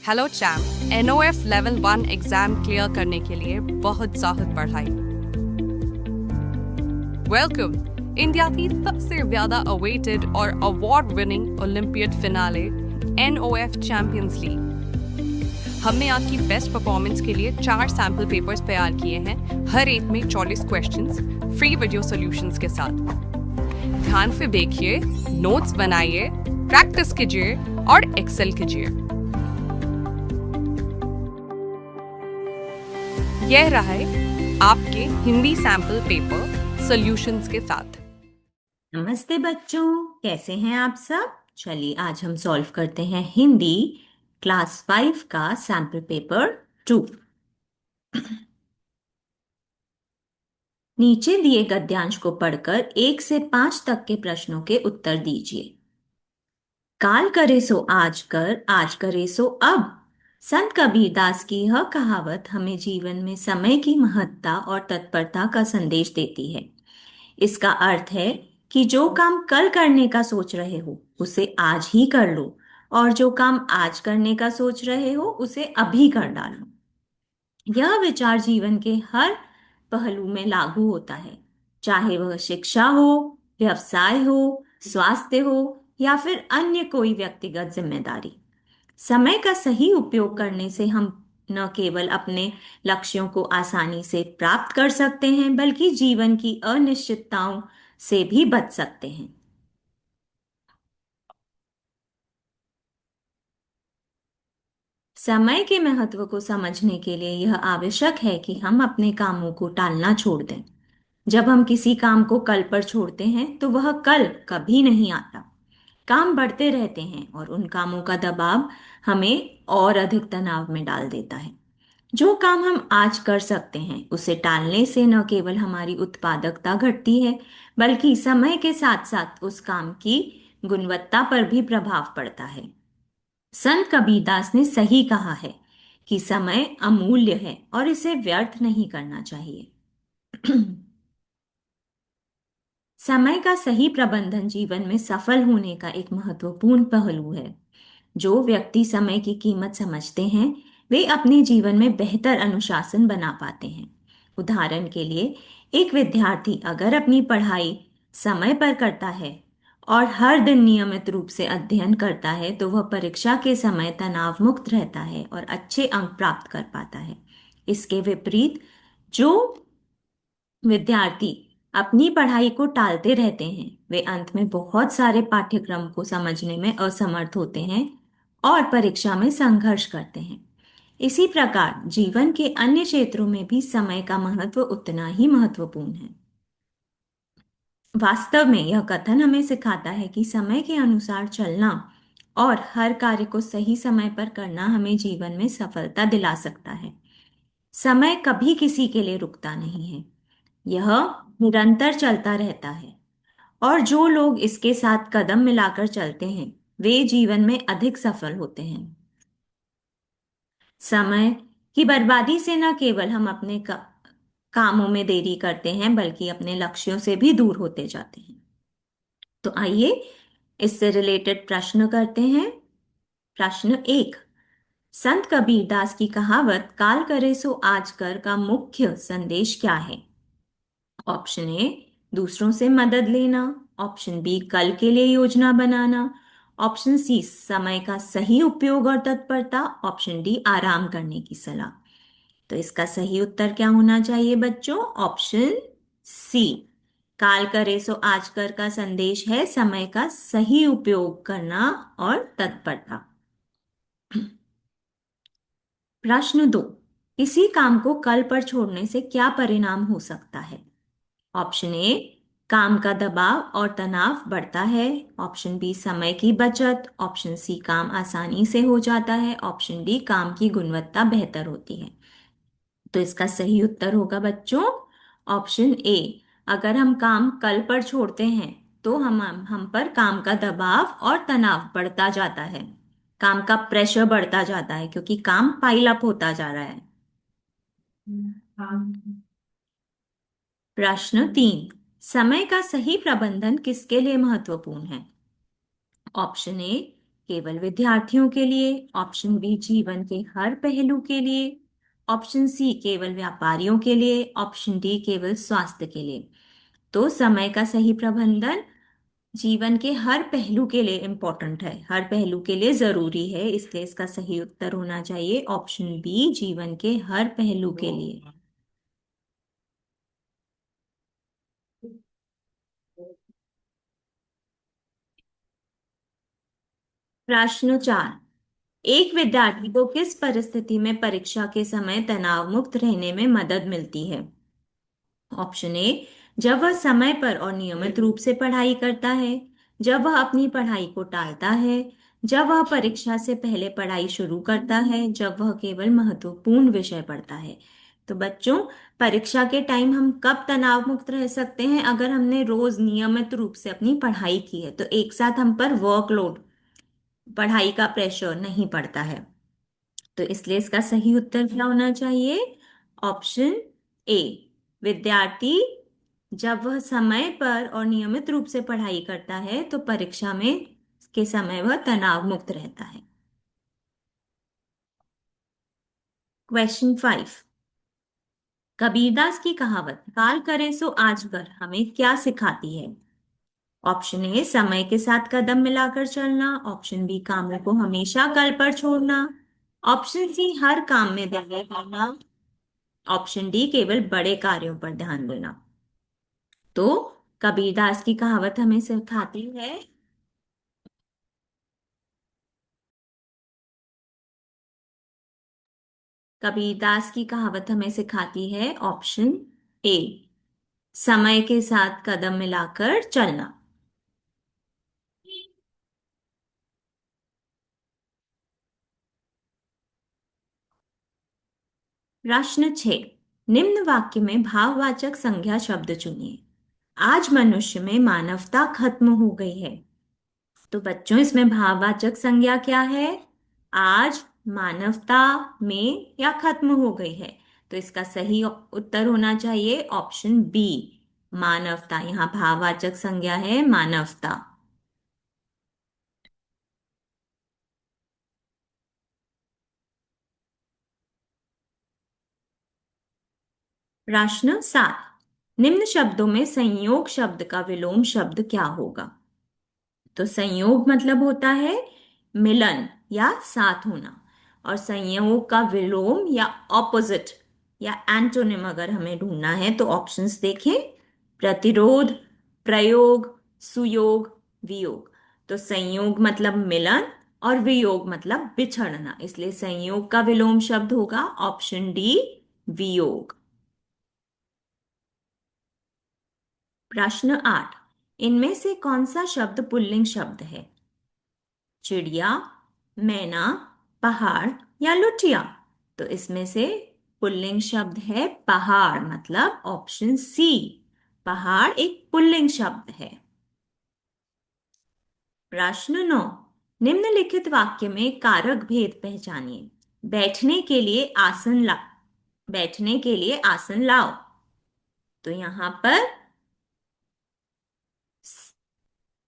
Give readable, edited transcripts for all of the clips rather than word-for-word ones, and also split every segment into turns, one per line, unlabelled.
Hello champ, NOF level 1 exam clear करने के लिए बहुत ज़्यादा पढ़ाई। वेलकम इंडिया की सबसे ज़्यादा अवेटेड और award winning Olympiad finale NOF champions league. हमने आपकी बेस्ट परफॉर्मेंस के लिए 4 सैम्पल पेपर्स तैयार किए हैं, हर एक में 40 क्वेश्चंस फ्री वीडियो सॉल्यूशंस के साथ। ध्यान से देखिए, नोट्स बनाइए, प्रैक्टिस कीजिए और एक्सेल कीजिए। यह रहा है आपके हिंदी सैंपल पेपर सॉल्यूशंस के साथ।
नमस्ते बच्चों, कैसे हैं आप सब। चलिए आज हम सॉल्व करते हैं हिंदी क्लास 5 का सैम्पल पेपर 2। नीचे दिए गद्यांश को पढ़कर 1 से 5 तक के प्रश्नों के उत्तर दीजिए। काल करे सो आज करे सो अब। संत कबीरदास की यह कहावत हमें जीवन में समय की महत्ता और तत्परता का संदेश देती है। इसका अर्थ है कि जो काम कल करने का सोच रहे हो उसे आज ही कर लो, और जो काम आज करने का सोच रहे हो उसे अभी कर डालो। यह विचार जीवन के हर पहलू में लागू होता है, चाहे वह शिक्षा हो, व्यवसाय हो, स्वास्थ्य हो या फिर अन्य कोई व्यक्तिगत जिम्मेदारी। समय का सही उपयोग करने से हम न केवल अपने लक्ष्यों को आसानी से प्राप्त कर सकते हैं, बल्कि जीवन की अनिश्चितताओं से भी बच सकते हैं। समय के महत्व को समझने के लिए यह आवश्यक है कि हम अपने कामों को टालना छोड़ दें। जब हम किसी काम को कल पर छोड़ते हैं तो वह कल कभी नहीं आता। काम बढ़ते रहते हैं और उन कामों का दबाव हमें और अधिक तनाव में डाल देता है। जो काम हम आज कर सकते हैं उसे टालने से न केवल हमारी उत्पादकता घटती है, बल्कि समय के साथ साथ उस काम की गुणवत्ता पर भी प्रभाव पड़ता है। संत कबीरदास ने सही कहा है कि समय अमूल्य है और इसे व्यर्थ नहीं करना चाहिए। समय का सही प्रबंधन जीवन में सफल होने का एक महत्वपूर्ण पहलू है। जो व्यक्ति समय की कीमत समझते हैं वे अपने जीवन में बेहतर अनुशासन बना पाते हैं। उदाहरण के लिए, एक विद्यार्थी अगर अपनी पढ़ाई समय पर करता है और हर दिन नियमित रूप से अध्ययन करता है तो वह परीक्षा के समय तनाव मुक्त रहता है और अच्छे अंक प्राप्त कर पाता है। इसके विपरीत, जो विद्यार्थी अपनी पढ़ाई को टालते रहते हैं वे अंत में बहुत सारे पाठ्यक्रम को समझने में असमर्थ होते हैं और परीक्षा में संघर्ष करते हैं। इसी प्रकार जीवन के अन्य क्षेत्रों में भी समय का महत्व उतना ही महत्वपूर्ण है। वास्तव में यह कथन हमें सिखाता है कि समय के अनुसार चलना और हर कार्य को सही समय पर करना हमें जीवन में सफलता दिला सकता है। समय कभी किसी के लिए रुकता नहीं है, यह निरंतर चलता रहता है, और जो लोग इसके साथ कदम मिलाकर चलते हैं वे जीवन में अधिक सफल होते हैं। समय की बर्बादी से न केवल हम अपने कामों में देरी करते हैं, बल्कि अपने लक्ष्यों से भी दूर होते जाते हैं। तो आइए इससे रिलेटेड प्रश्न करते हैं। प्रश्न 1, संत कबीरदास की कहावत काल करे सो आज कर का मुख्य संदेश क्या है। ऑप्शन ए, दूसरों से मदद लेना। ऑप्शन बी, कल के लिए योजना बनाना। ऑप्शन सी, समय का सही उपयोग और तत्परता। ऑप्शन डी, आराम करने की सलाह। तो इसका सही उत्तर क्या होना चाहिए बच्चों। ऑप्शन सी, काल करे सो आज कर का संदेश है समय का सही उपयोग करना और तत्परता। प्रश्न 2, किसी काम को कल पर छोड़ने से क्या परिणाम हो सकता है। ऑप्शन ए, काम का दबाव और तनाव बढ़ता है। ऑप्शन बी, समय की बचत। ऑप्शन सी, काम आसानी से हो जाता है। ऑप्शन डी, काम की गुणवत्ता बेहतर होती है। तो इसका सही उत्तर होगा बच्चों ऑप्शन ए। अगर हम काम कल पर छोड़ते हैं तो हम पर काम का दबाव और तनाव बढ़ता जाता है, काम का प्रेशर बढ़ता जाता है, क्योंकि काम पाइल अप होता जा रहा है। प्रश्न 3, समय का सही प्रबंधन किसके लिए महत्वपूर्ण है। ऑप्शन ए, केवल विद्यार्थियों के लिए, ऑप्शन बी जीवन के हर पहलू के लिए, ऑप्शन सी केवल व्यापारियों के लिए, ऑप्शन डी केवल स्वास्थ्य के लिए। तो समय का सही प्रबंधन जीवन के हर पहलू के लिए इम्पोर्टेंट है, हर पहलू के लिए जरूरी है, इसलिए इसका सही उत्तर होना चाहिए ऑप्शन बी जीवन के हर पहलू के लिए। प्रश्न 4। एक विद्यार्थी को किस परिस्थिति में परीक्षा के समय तनाव मुक्त रहने में मदद मिलती है? ऑप्शन ए, जब वह समय पर और नियमित रूप से पढ़ाई करता है, जब वह अपनी पढ़ाई को टालता है, जब वह परीक्षा से पहले पढ़ाई शुरू करता है, जब वह केवल महत्वपूर्ण विषय पढ़ता है। तो बच्चों, परीक्षा के टाइम हम कब तनाव मुक्त रह सकते हैं? अगर हमने रोज नियमित रूप से अपनी पढ़ाई की है तो एक साथ हम पर वर्कलोड, पढ़ाई का प्रेशर नहीं पड़ता है। तो इसलिए इसका सही उत्तर क्या होना चाहिए? ऑप्शन ए, विद्यार्थी जब वह समय पर और नियमित रूप से पढ़ाई करता है तो परीक्षा में के समय वह तनाव मुक्त रहता है। क्वेश्चन 5। कबीरदास की कहावत काल करे सो आज कर हमें क्या सिखाती है? ऑप्शन ए, समय के साथ कदम मिलाकर चलना, ऑप्शन बी, कामों को हमेशा कल पर छोड़ना, ऑप्शन सी, हर काम में धैर्य करना, ऑप्शन डी, केवल बड़े कार्यों पर ध्यान देना। तो कबीरदास की कहावत हमें सिखाती है, कबीरदास की कहावत हमें सिखाती है ऑप्शन ए, समय के साथ कदम मिलाकर चलना। प्रश्न 6। निम्न वाक्य में भाववाचक संज्ञा शब्द चुनिए। आज मनुष्य में मानवता खत्म हो गई है। तो बच्चों, इसमें भाववाचक संज्ञा क्या है? आज मानवता में या खत्म हो गई है। तो इसका सही उत्तर होना चाहिए ऑप्शन बी, मानवता। यहाँ भाववाचक संज्ञा है मानवता। प्रश्न 7। निम्न शब्दों में संयोग शब्द का विलोम शब्द क्या होगा? तो संयोग मतलब होता है मिलन या साथ होना, और संयोग का विलोम या ऑपोजिट या एंटोनिम अगर हमें ढूंढना है तो ऑप्शंस देखें। प्रतिरोध, प्रयोग, सुयोग, वियोग। तो संयोग मतलब मिलन और वियोग मतलब बिछड़ना, इसलिए संयोग का विलोम शब्द होगा ऑप्शन डी, वियोग। प्रश्न 8। इनमें से कौन सा शब्द पुल्लिंग शब्द है? चिड़िया, मैना, पहाड़ या लुटिया? तो इसमें से पुल्लिंग शब्द है पहाड़, मतलब ऑप्शन सी, पहाड़ एक पुल्लिंग शब्द है। प्रश्न 9। निम्नलिखित वाक्य में कारक भेद पहचानिए। बैठने के लिए आसन ला, बैठने के लिए आसन लाओ। तो यहां पर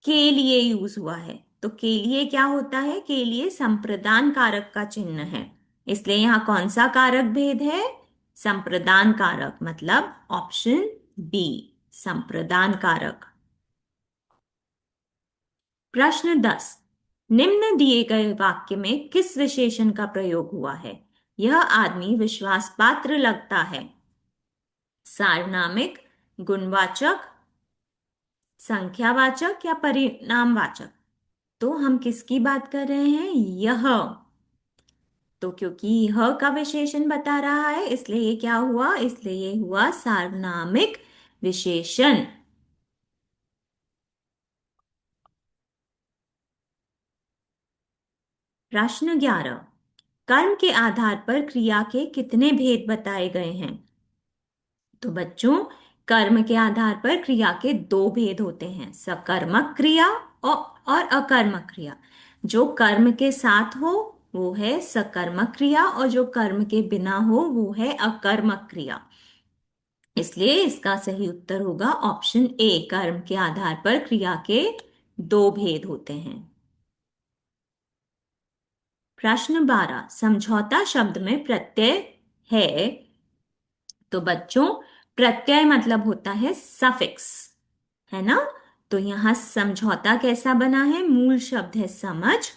के लिए यूज हुआ है। तो के लिए क्या होता है? के लिए संप्रदान कारक का चिन्ह है, इसलिए यहां कौन सा कारक भेद है? संप्रदान कारक, मतलब ऑप्शन बी, संप्रदान कारक। प्रश्न 10। निम्न दिए गए वाक्य में किस विशेषण का प्रयोग हुआ है? यह आदमी विश्वास पात्र लगता है। सार्वनामिक, गुणवाचक, संख्यावाचक या परिणामवाचक? तो हम किसकी बात कर रहे हैं? यह। तो क्योंकि यह का विशेषण बता रहा है इसलिए ये क्या हुआ? इसलिए ये हुआ सार्वनामिक विशेषण। प्रश्न 11। कर्म के आधार पर क्रिया के कितने भेद बताए गए हैं? तो बच्चों, कर्म के आधार पर क्रिया के दो भेद होते हैं, सकर्मक क्रिया और अकर्मक क्रिया। जो कर्म के साथ हो वो है सकर्मक क्रिया, और जो कर्म के बिना हो वो है अकर्मक क्रिया। इसलिए इसका सही उत्तर होगा ऑप्शन ए, कर्म के आधार पर क्रिया के दो भेद होते हैं। प्रश्न 12, समझौता शब्द में प्रत्यय है। तो बच्चों, प्रत्यय मतलब होता है सफिक्स, है ना। तो यहाँ समझौता कैसा बना है, मूल शब्द है समझ,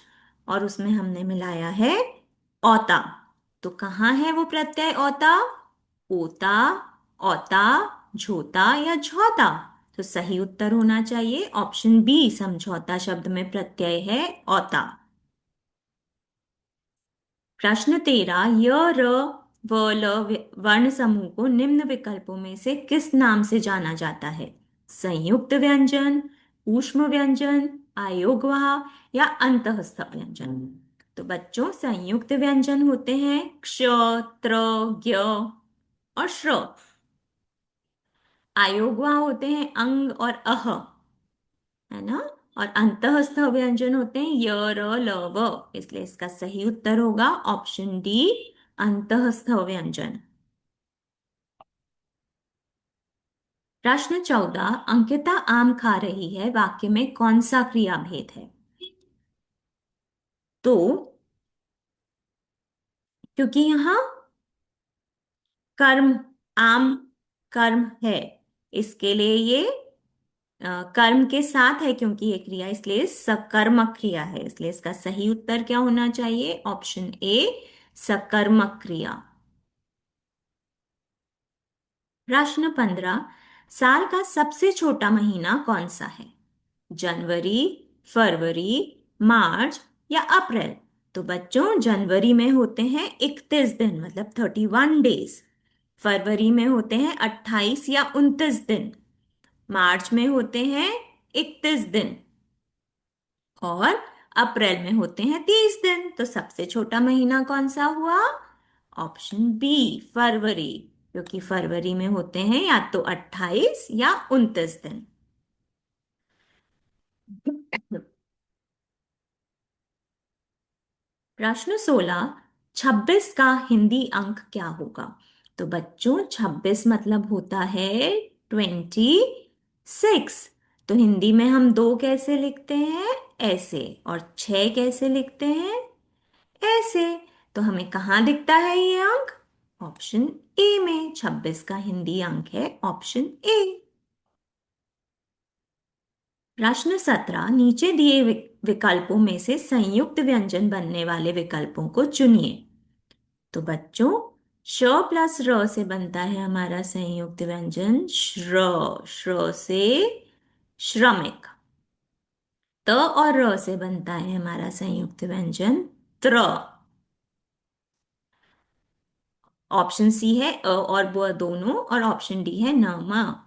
और उसमें हमने मिलाया है औता। तो कहाँ है वो प्रत्यय औता, ओता, औता, झोता या झौता। तो सही उत्तर होना चाहिए ऑप्शन बी, समझौता शब्द में प्रत्यय है औता। प्रश्न 13, य, र, व, ल वर्ण समूह को निम्न विकल्पों में से किस नाम से जाना जाता है। संयुक्त व्यंजन, ऊष्म व्यंजन, आयोगवाह या अंतःस्थ व्यंजन। तो बच्चों, संयुक्त व्यंजन होते हैं क्ष, त्र, ज्ञ और श्र। आयोगवाह होते हैं अंग और अह, है ना। और अंतःस्थ व्यंजन होते हैं य, र, ल, व। इसलिए इसका सही उत्तर होगा ऑप्शन डी, अंतःस्थ व्यंजन। प्रश्न 14, अंकिता आम खा रही है वाक्य में कौन सा क्रिया भेद है। तो क्योंकि यहाँ कर्म, आम कर्म है, इसके लिए ये कर्म के साथ है, क्योंकि ये क्रिया, इसलिए सकर्मक क्रिया है। इसलिए इसका सही उत्तर क्या होना चाहिए, ऑप्शन ए, सकर्मक क्रिया। प्रश्न 15, साल का सबसे छोटा महीना कौन सा है। जनवरी, फरवरी, मार्च या अप्रैल। तो बच्चों, जनवरी में होते हैं 31 दिन, मतलब 31 डेज। फरवरी में होते हैं 28 या 29 दिन। मार्च में होते हैं 31 दिन। और अप्रैल में होते हैं 30 दिन। तो सबसे छोटा महीना कौन सा हुआ, ऑप्शन बी, फरवरी। क्योंकि फरवरी में होते हैं या तो 28 या 29 दिन। प्रश्न 16, 26 का हिंदी अंक क्या होगा। तो बच्चों, 26 मतलब होता है 26। तो हिंदी में हम दो कैसे लिखते हैं, ऐसे, और छह कैसे लिखते हैं, ऐसे। तो हमें कहाँ दिखता है ये अंक, ऑप्शन ए में। 26 का हिंदी अंक है ऑप्शन ए। प्रश्न 17, नीचे दिए विकल्पों में से संयुक्त व्यंजन बनने वाले विकल्पों को चुनिए। तो बच्चों, श प्लस र से बनता है हमारा संयुक्त व्यंजन श्र। श्र से श्रमिक। त और र से बनता है हमारा संयुक्त व्यंजन त्र। ऑप्शन सी है अ और ब दोनों, और ऑप्शन डी है न, म।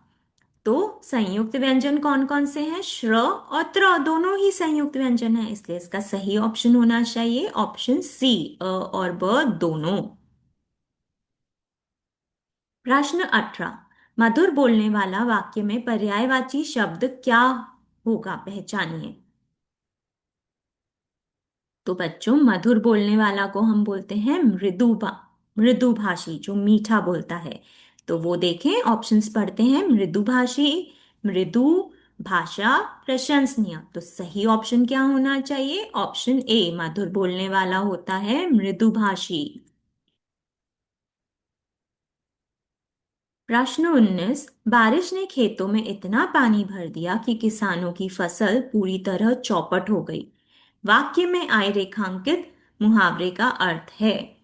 तो संयुक्त व्यंजन कौन कौन से हैं, श्र और त्र दोनों ही संयुक्त व्यंजन है। इसलिए इसका सही ऑप्शन होना चाहिए ऑप्शन सी, अ और ब दोनों। प्रश्न 18, मधुर बोलने वाला वाक्य में पर्यायवाची शब्द क्या होगा, पहचानिए। तो बच्चों, मधुर बोलने वाला को हम बोलते हैं मृदुभाषी, जो मीठा बोलता है। तो वो देखें, ऑप्शंस पढ़ते हैं, मृदुभाषी, मृदु, भाषा, प्रशंसनीय। तो सही ऑप्शन क्या होना चाहिए, ऑप्शन ए, मधुर बोलने वाला होता है मृदुभाषी। प्रश्न 19, बारिश ने खेतों में इतना पानी भर दिया कि किसानों की फसल पूरी तरह चौपट हो गई। वाक्य में आए रेखांकित मुहावरे का अर्थ है।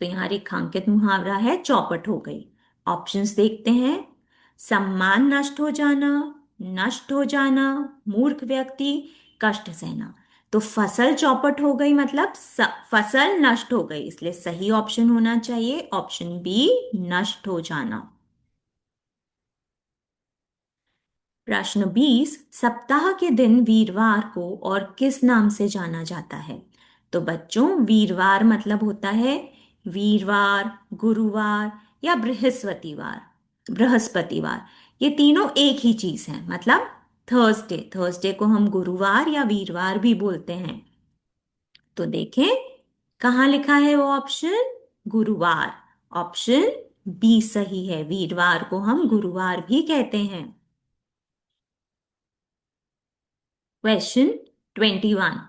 तो यहाँ रेखांकित मुहावरा है चौपट हो गई। ऑप्शंस देखते हैं, सम्मान नष्ट हो जाना, नष्ट हो जाना, मूर्ख व्यक्ति, कष्ट सहना। तो फसल चौपट हो गई मतलब फसल नष्ट हो गई, इसलिए सही ऑप्शन होना चाहिए ऑप्शन बी, नष्ट हो जाना। प्रश्न 20, सप्ताह के दिन वीरवार को और किस नाम से जाना जाता है। तो बच्चों, वीरवार मतलब होता है वीरवार, गुरुवार या बृहस्पतिवार। बृहस्पतिवार, ये तीनों एक ही चीज है, मतलब थर्सडे। थर्सडे को हम गुरुवार या वीरवार भी बोलते हैं। तो देखें कहाँ लिखा है वो ऑप्शन, गुरुवार। ऑप्शन बी सही है, वीरवार को हम गुरुवार भी कहते हैं। क्वेश्चन 21,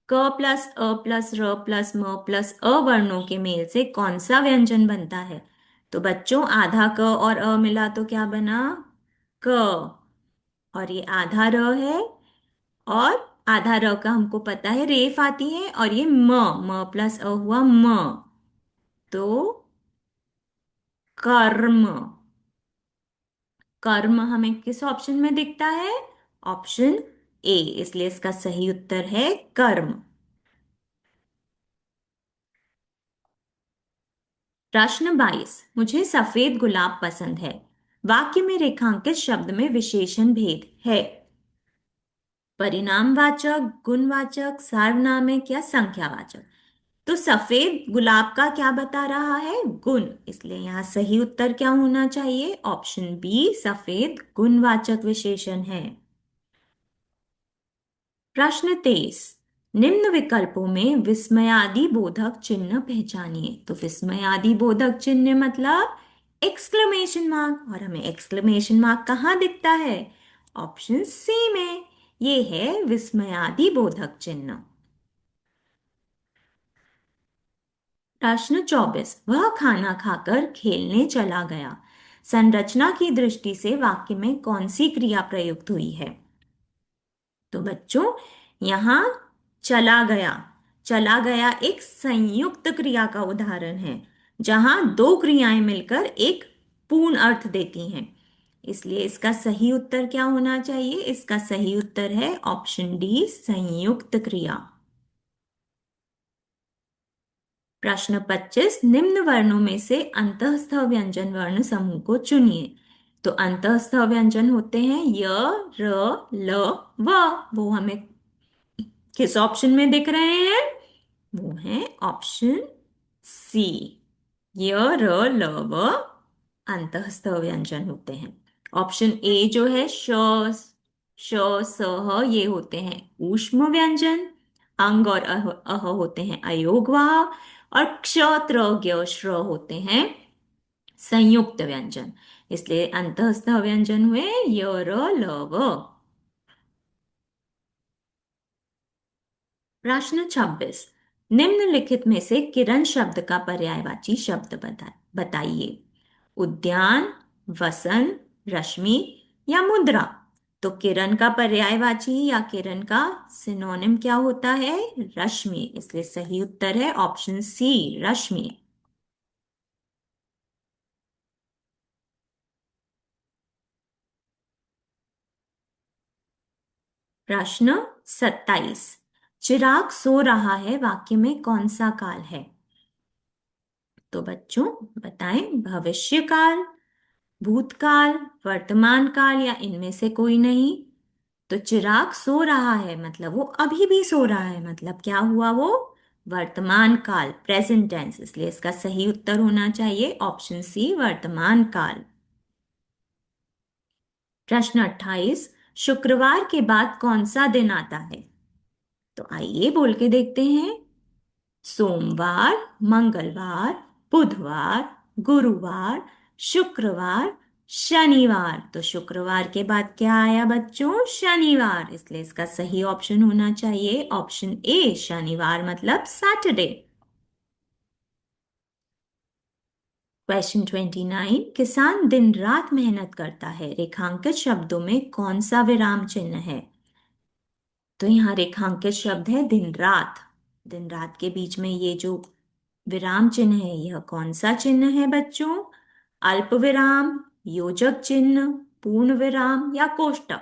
क प्लस अ प्लस र प्लस म प्लस अ वर्णों के मेल से कौन सा व्यंजन बनता है? तो बच्चों आधा क और अ मिला तो क्या बना? क। और ये आधा र है, और आधा र का हमको पता है रेफ आती है, और ये म प्लस अ हुआ म, तो कर्म। कर्म हमें किस ऑप्शन में दिखता है? ऑप्शन ए, इसलिए इसका सही उत्तर है कर्म। प्रश्न 22, मुझे सफेद गुलाब पसंद है। वाक्य में रेखांकित शब्द में विशेषण भेद है। परिणामवाचक, गुणवाचक, सार्वनामिक या संख्यावाचक? तो सफेद गुलाब का क्या बता रहा है? गुण, इसलिए यहाँ सही उत्तर क्या होना चाहिए? ऑप्शन बी, सफेद गुणवाचक विशेषण है। प्रश्न 23, निम्न विकल्पों में विस्मयादि बोधक चिन्ह पहचानिए। तो विस्मयादि बोधक चिन्ह मतलब एक्सक्लेमेशन मार्क, और हमें एक्सक्लेमेशन मार्क कहाँ दिखता है? ऑप्शन सी में, ये है विस्मयादि बोधक चिन्ह। प्रश्न 24, वह खाना खाकर खेलने चला गया। संरचना की दृष्टि से वाक्य में कौन सी क्रिया प्रयुक्त हुई है? तो बच्चों यहाँ चला गया, चला गया एक संयुक्त क्रिया का उदाहरण है, जहां दो क्रियाएं मिलकर एक पूर्ण अर्थ देती हैं। इसलिए इसका सही उत्तर क्या होना चाहिए? इसका सही उत्तर है ऑप्शन डी, संयुक्त क्रिया। प्रश्न 25, निम्न वर्णों में से अंतःस्थ व्यंजन वर्ण समूह को चुनिए। तो अंतःस्थ व्यंजन होते हैं य, र, ल, व। वो हमें किस ऑप्शन में दिख रहे हैं? वो है ऑप्शन सी, य, र, ल, व अंतःस्थ व्यंजन होते हैं। ऑप्शन ए जो है श, स, ह, ये होते हैं ऊष्म व्यंजन। अंग और अह होते हैं अयोगवाह, और क्ष, त्र, ज्ञ, श्र होते हैं संयुक्त व्यंजन। इसलिए अंतःस्थ व्यंजन हुए य, र, ल, व। प्रश्न 26, निम्नलिखित में से किरण शब्द का पर्यायवाची शब्द बताइए। उद्यान, वसन, रश्मि या मुद्रा? तो किरण का पर्यायवाची या किरण का सिनोनिम क्या होता है? रश्मि, इसलिए सही उत्तर है ऑप्शन सी, रश्मि। प्रश्न 27, चिराग सो रहा है वाक्य में कौन सा काल है? तो बच्चों बताएं, भविष्य काल, भूतकाल, वर्तमान काल या इनमें से कोई नहीं? तो चिराग सो रहा है मतलब वो अभी भी सो रहा है, मतलब क्या हुआ? वो वर्तमान काल, प्रेजेंट टेंस, इसलिए इसका सही उत्तर होना चाहिए ऑप्शन सी, वर्तमान काल। प्रश्न 28, शुक्रवार के बाद कौन सा दिन आता है? तो आइए बोल के देखते हैं। सोमवार, मंगलवार, बुधवार, गुरुवार, शुक्रवार, शनिवार। तो शुक्रवार के बाद क्या आया बच्चों? शनिवार, इसलिए इसका सही ऑप्शन होना चाहिए ऑप्शन ए, शनिवार मतलब सैटरडे। क्वेश्चन 29, किसान दिन रात मेहनत करता है, रेखांकित शब्दों में कौन सा विराम चिन्ह है? तो यहाँ रेखांकित शब्द है दिन रात। दिन रात के बीच में ये जो विराम चिन्ह है, यह कौन सा चिन्ह है बच्चों? अल्प विराम, योजक चिन्ह, पूर्ण विराम या कोष्टक?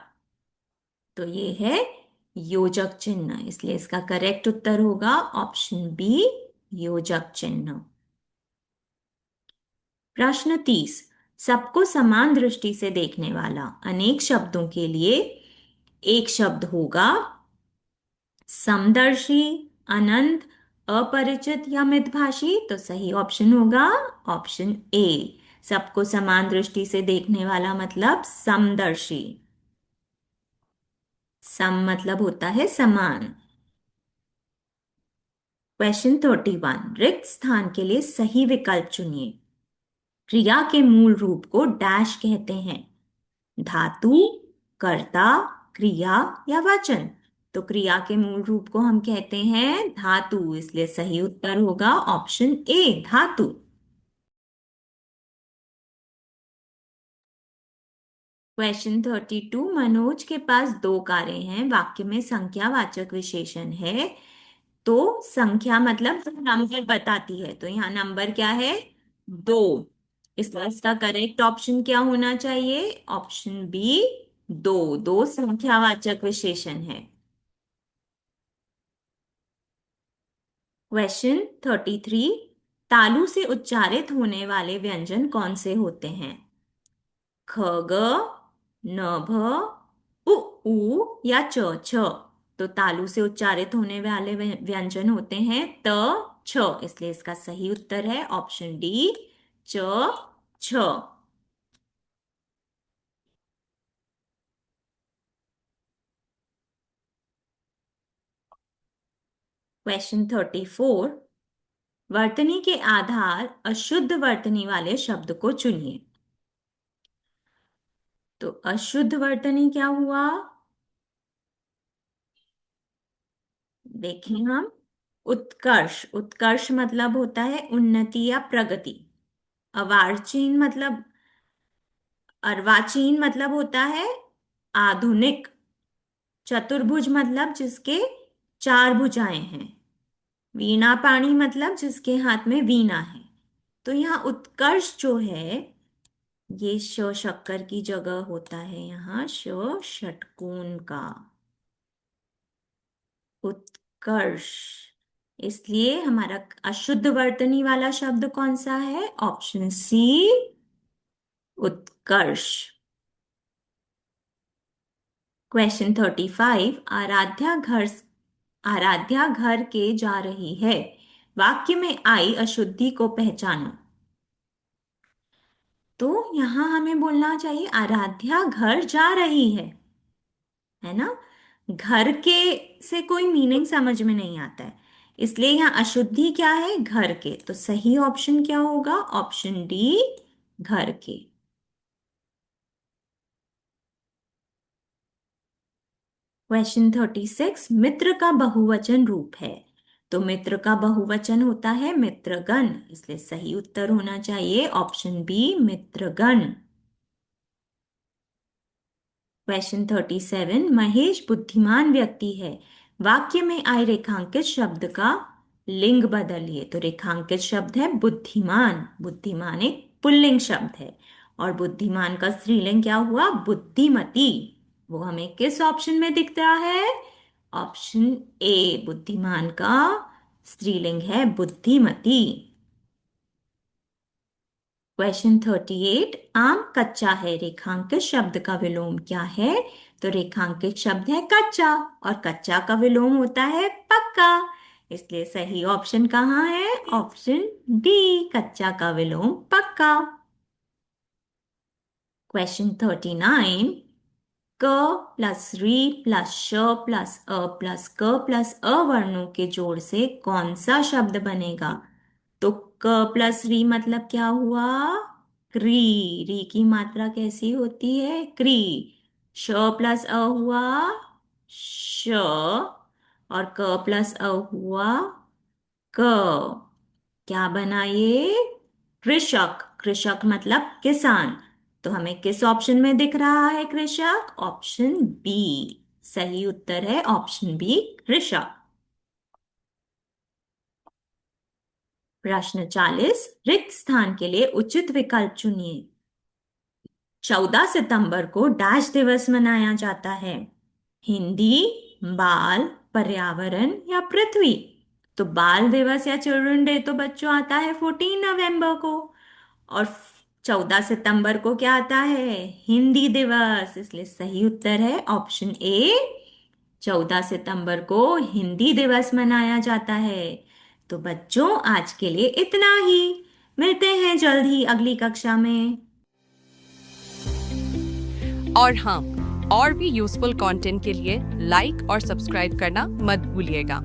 तो ये है योजक चिन्ह, इसलिए इसका करेक्ट उत्तर होगा ऑप्शन बी, योजक चिन्ह। प्रश्न 30, सबको समान दृष्टि से देखने वाला अनेक शब्दों के लिए एक शब्द होगा समदर्शी, अनंत, अपरिचित या मितभाषी? तो सही ऑप्शन होगा ऑप्शन ए, सबको समान दृष्टि से देखने वाला मतलब समदर्शी। सम मतलब होता है समान। क्वेश्चन 31, रिक्त स्थान के लिए सही विकल्प चुनिए। क्रिया के मूल रूप को डैश कहते हैं, धातु, कर्ता, क्रिया या वचन? तो क्रिया के मूल रूप को हम कहते हैं धातु, इसलिए सही उत्तर होगा ऑप्शन ए धातु। क्वेश्चन 32, मनोज के पास दो कारें हैं, वाक्य में संख्यावाचक विशेषण है। तो संख्या मतलब जो नंबर बताती है, तो यहाँ नंबर क्या है? दो। इसलिए इसका करेक्ट ऑप्शन क्या होना चाहिए? ऑप्शन बी दो। दो संख्यावाचक विशेषण है। क्वेश्चन 33, तालु से उच्चारित होने वाले व्यंजन कौन से होते हैं? ख ग, न भ, उ ऊ या च छ। तो तालु से उच्चारित होने वाले व्यंजन होते हैं त छ, इसलिए इसका सही उत्तर है ऑप्शन डी च छ। क्वेश्चन 34, वर्तनी के आधार अशुद्ध वर्तनी वाले शब्द को चुनिए। तो अशुद्ध वर्तनी क्या हुआ? देखें हम, उत्कर्ष। उत्कर्ष मतलब होता है उन्नति या प्रगति। अर्वाचीन मतलब, अर्वाचीन मतलब होता है आधुनिक। चतुर्भुज मतलब जिसके चार भुजाएं हैं। वीणा पाणी मतलब जिसके हाथ में वीणा है। तो यहाँ उत्कर्ष जो है, ये श शक्कर की जगह होता है, यहाँ श षटकोण का उत्कर्ष। इसलिए हमारा अशुद्ध वर्तनी वाला शब्द कौन सा है? ऑप्शन सी उत्कर्ष। क्वेश्चन 35, आराध्या घर के जा रही है, वाक्य में आई अशुद्धि को पहचानो। तो यहां हमें बोलना चाहिए आराध्या घर जा रही है ना। घर के से कोई मीनिंग समझ में नहीं आता है, इसलिए यहाँ अशुद्धि क्या है? घर के। तो सही ऑप्शन क्या होगा? ऑप्शन डी घर के। क्वेश्चन 36, मित्र का बहुवचन रूप है। तो मित्र का बहुवचन होता है मित्रगण, इसलिए सही उत्तर होना चाहिए ऑप्शन बी मित्रगण। क्वेश्चन 37, महेश बुद्धिमान व्यक्ति है, वाक्य में आए रेखांकित शब्द का लिंग बदलिए। तो रेखांकित शब्द है बुद्धिमान। बुद्धिमान एक पुल्लिंग शब्द है, और बुद्धिमान का स्त्रीलिंग क्या हुआ? बुद्धिमती। वो हमें किस ऑप्शन में दिख रहा है? ऑप्शन ए, बुद्धिमान का स्त्रीलिंग है बुद्धिमती। क्वेश्चन 38, आम कच्चा है, रेखांकित शब्द का विलोम क्या है? तो रेखांकित शब्द है कच्चा, और कच्चा का विलोम होता है पक्का, इसलिए सही ऑप्शन कहाँ है? ऑप्शन डी कच्चा का विलोम पक्का। क्वेश्चन 39, क प्लस री प्लस श प्लस अ प्लस क प्लस अ वर्णों के जोड़ से कौन सा शब्द बनेगा? तो क प्लस री मतलब क्या हुआ? क्री। री की मात्रा कैसी होती है? क्री। श प्लस अ हुआ श, और क प्लस अ हुआ क। क्या बना ये? कृषक। कृषक मतलब किसान। तो हमें किस ऑप्शन में दिख रहा है कृषक? Option B. सही उत्तर है ऑप्शन बी कृषक। प्रश्न 40, रिक्त स्थान के लिए उचित विकल्प चुनिए। 14 सितंबर को डैश दिवस मनाया जाता है, हिंदी, बाल, पर्यावरण या पृथ्वी। तो बाल दिवस या चिल्ड्रन डे तो बच्चों आता है 14 नवंबर को, और 14 सितंबर को क्या आता है? हिंदी दिवस, इसलिए सही उत्तर है ऑप्शन ए 14 सितंबर को हिंदी दिवस मनाया जाता है। तो बच्चों आज के लिए इतना ही, मिलते हैं जल्द ही अगली कक्षा में।
और हाँ, और भी यूजफुल कंटेंट के लिए लाइक और सब्सक्राइब करना मत भूलिएगा।